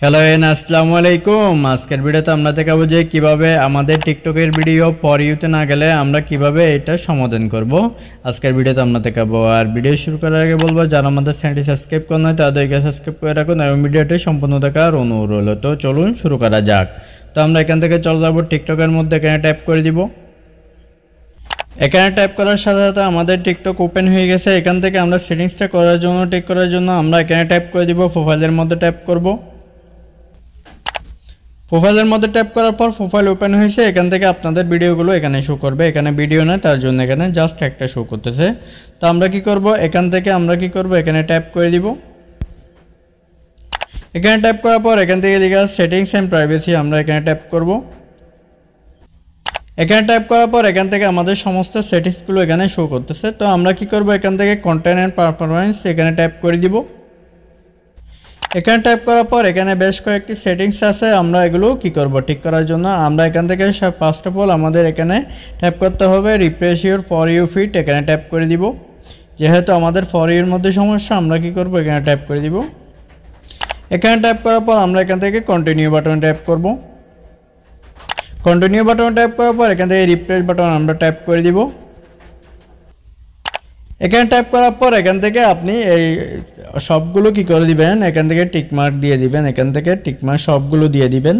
Hello আসসালামু আলাইকুম। আজকের ভিডিওতে আমরা দেখাবো যে কিভাবে আমাদের টিকটকের ভিডিও ফর ইউতে না গেলে আমরা কিভাবে এটা সমাধান করব। আজকের ভিডিওতে আমরা দেখাবো। আর ভিডিও শুরু করার আগে বলবো যারা আমাদের চ্যানেলটি সাবস্ক্রাইব করেন নাই তাদেরকে সাবস্ক্রাইব করে রাখুন এবং ভিডিওটি সম্পূর্ণ দেখার অনুরোধ রইল। তো চলুন শুরু করা যাক। তো আমরা এখান থেকে চলে যাব টিকটকের মধ্যে, এখানে ট্যাপ করে দিব। এখানে ট্যাপ করার সাথে সাথে আমাদের টিকটক ওপেন হয়ে গেছে। এখান থেকে আমরা সেটিংসটা করার জন্য ঠিক করার জন্য আমরা এখানে ট্যাপ করে দিব, প্রোফাইলের মধ্যে ট্যাপ করব। প্রোফাইলের মধ্যে ট্যাপ করার পর প্রোফাইল ওপেন হয়েছে। এখান থেকে আপনাদের ভিডিওগুলো এখানে শো করবে। এখানে ভিডিও নয়, তার জন্য এখানে জাস্ট একটা শো করতেছে। তো আমরা কি করব, এখান থেকে আমরা কি করব, এখানে ট্যাপ করে দিব। এখানে ট্যাপ করার পর এখান থেকে লেখা সেটিংস এন্ড প্রাইভেসি, আমরা এখানে ট্যাপ করব। এখানে ট্যাপ করার পর এখান থেকে আমাদের সমস্ত সেটিংসগুলো এখানে শো করতেছে। তো আমরা কি করব, এখান থেকে কন্টেন্ট এন্ড পারফরম্যান্স এখানে ট্যাপ করে দিব। এখানে ট্যাপ করার পর এখানে বেশ কয়েকটি সেটিংস আছে, আমরা এগুলো কি করব, ঠিক করার জন্য আমরা এখান থেকে ফার্স্ট অফ অল আমাদের এখানে ট্যাপ করতে হবে refresh your for you feed, এখানে ট্যাপ করে দিব। যেহেতু আমাদের ফর ইউর মধ্যে সমস্যা, আমরা কি করব, এখানে ট্যাপ করে দিব। এখানে ট্যাপ করার পর আমরা এখান থেকে কন্টিনিউ বাটন ট্যাপ করব। কন্টিনিউ বাটন ট্যাপ করার পর এখান থেকে রিফ্রেশ বাটন আমরা ট্যাপ করে দিব। এখানে ট্যাপ করার পর এখান থেকে আপনি এই সবগুলো কি করে দিবেন, এখান থেকে টিকমার্ক দিয়ে দিবেন। এখান থেকে টিকমার্ক সবগুলো দিয়ে দিবেন।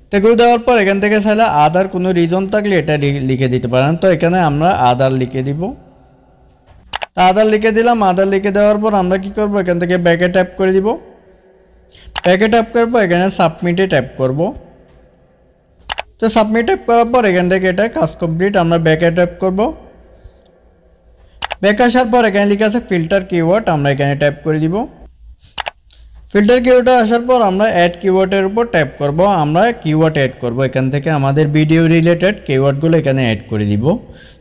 তো এগুলো দেওয়ার পর এখান থেকে চাইলে আদার কোনো রিজন থাকলে এটা লিখে দিতে পারেন। তো এখানে আমরা আদার লিখে দিব। তো আদার লিখে দিলাম। আদার লিখে দেওয়ার পর আমরা কি করব, এখান থেকে ব্যাকে ট্যাপ করে দিব। ব্যাকে ট্যাপ করার পর এখানে সাবমিটে ট্যাপ করব। তো সাবমিট ট্যাপ করার পর এখান থেকে এটা কাজ কমপ্লিট, আমরা ব্যাকে ট্যাপ করব। ব্যাক আসার পর এখানে লেখা আছে ফিল্টার কিওয়ার্ড, আমরা এখানে ট্যাপ করে দিব। ফিল্টার কিওয়ার্ডে আসার পর আমরা অ্যাড কিওয়ার্ডের উপর ট্যাপ করব। আমরা কিওয়ার্ড অ্যাড করব, এখান থেকে আমাদের ভিডিও রিলেটেড কিওয়ার্ডগুলো এখানে অ্যাড করে দিব।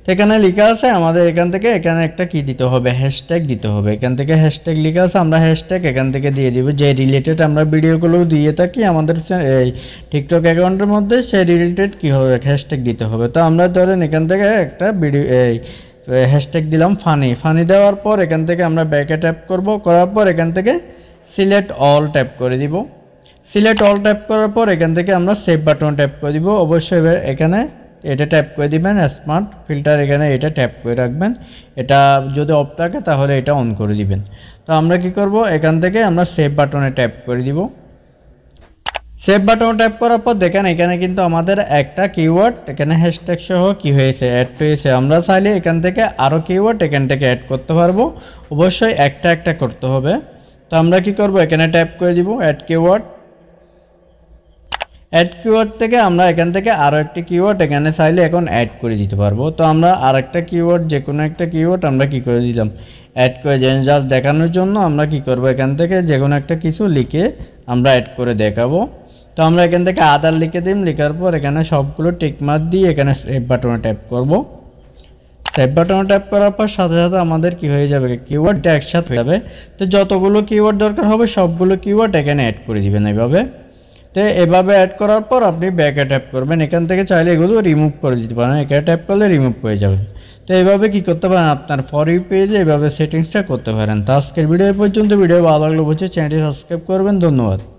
তো এখানে লেখা আছে আমাদের এখান থেকে এখানে একটা কি দিতে হবে, হ্যাশট্যাগ দিতে হবে। এখান থেকে হ্যাশট্যাগ লেখা আছে, আমরা হ্যাশট্যাগ এখান থেকে দিয়ে দিব। যে রিলেটেড আমরা ভিডিওগুলো দিয়ে থাকি আমাদের এই টিকটক অ্যাকাউন্টের মধ্যে, সেই রিলেটেড কী হবে, হ্যাশট্যাগ দিতে হবে। তো আমরা ধরেন এখান থেকে একটা ভিডিও হ্যাশট্যাগ দিলাম ফানি দেওয়ার পর এখান থেকে আমরা ব্যাকে ট্যাপ করব। করার পর এখান থেকে সিলেক্ট অল ট্যাপ করে দিব। সিলেক্ট অল ট্যাপ করার পর এখান থেকে আমরা সেভ বাটন ট্যাপ করে দিব। অবশ্যই এখানে এটা ট্যাপ করে দিবেন, স্মার্ট ফিল্টার এখানে এটা ট্যাপ করে রাখবেন। এটা যদি অফ থাকে তাহলে এটা অন করে দিবেন। তো আমরা কি করব, এখান থেকে আমরা সেভ বাটনে ট্যাপ করে দিব। সেভ বাটন ট্যাপ করার পর দেখেন এখানে কিন্তু আমাদের একটা কিওয়ার্ড এখানে হ্যাশট্যাগ সহ কি হয়েছে, অ্যাড হয়েছে। আমরা চাইলে এখান থেকে আরও কিওয়ার্ড এখান থেকে অ্যাড করতে পারবো। অবশ্যই একটা একটা করতে হবে। তো আমরা কি করব, এখানে ট্যাপ করে দিব অ্যাড কিওয়ার্ড। অ্যাড কিওয়ার্ড থেকে আমরা এখান থেকে আরও একটি কিওয়ার্ড এখানে চাইলে এখন অ্যাড করে দিতে পারবো। তো আমরা আর একটা কিওয়ার্ড, যে কোনো একটা কিওয়ার্ড আমরা কি করে দিলাম, অ্যাড করে জাস্ট দেখানোর জন্য আমরা কি করব, এখান থেকে যে কোনো একটা কিছু লিখে আমরা অ্যাড করে দেখাবো। তো আমরা এখান থেকে আদার লিখে দিই। লেখার পর এখানে সবগুলো টিকমার্ক দিয়ে এখানে সেভ বাটনে ট্যাপ করব। সেভ বাটনে ট্যাপ করার পর সাথে সাথে আমাদের কি হয়ে যাবে, কিওয়ার্ডটা একসাথে হয়ে যাবে। তো যতগুলো কিওয়ার্ড দরকার হবে সবগুলো কিওয়ার্ড এখানে অ্যাড করে দিবেন এইভাবে। তো এভাবে অ্যাড করার পর আপনি ব্যাকে ট্যাপ করবেন। এখান থেকে চাইলে এগুলো রিমুভ করে দিতে পারেন, এখানে ট্যাপ করলে রিমুভ হয়ে যাবে। তো এইভাবে কি করতে পারেন, আপনার ফর ইউ পেজে এইভাবে সেটিংসটা করতে পারেন। তো আজকের ভিডিও পর্যন্ত। ভিডিও ভালো লাগলে অবশ্যই চ্যানেলটি সাবস্ক্রাইব করবেন। ধন্যবাদ।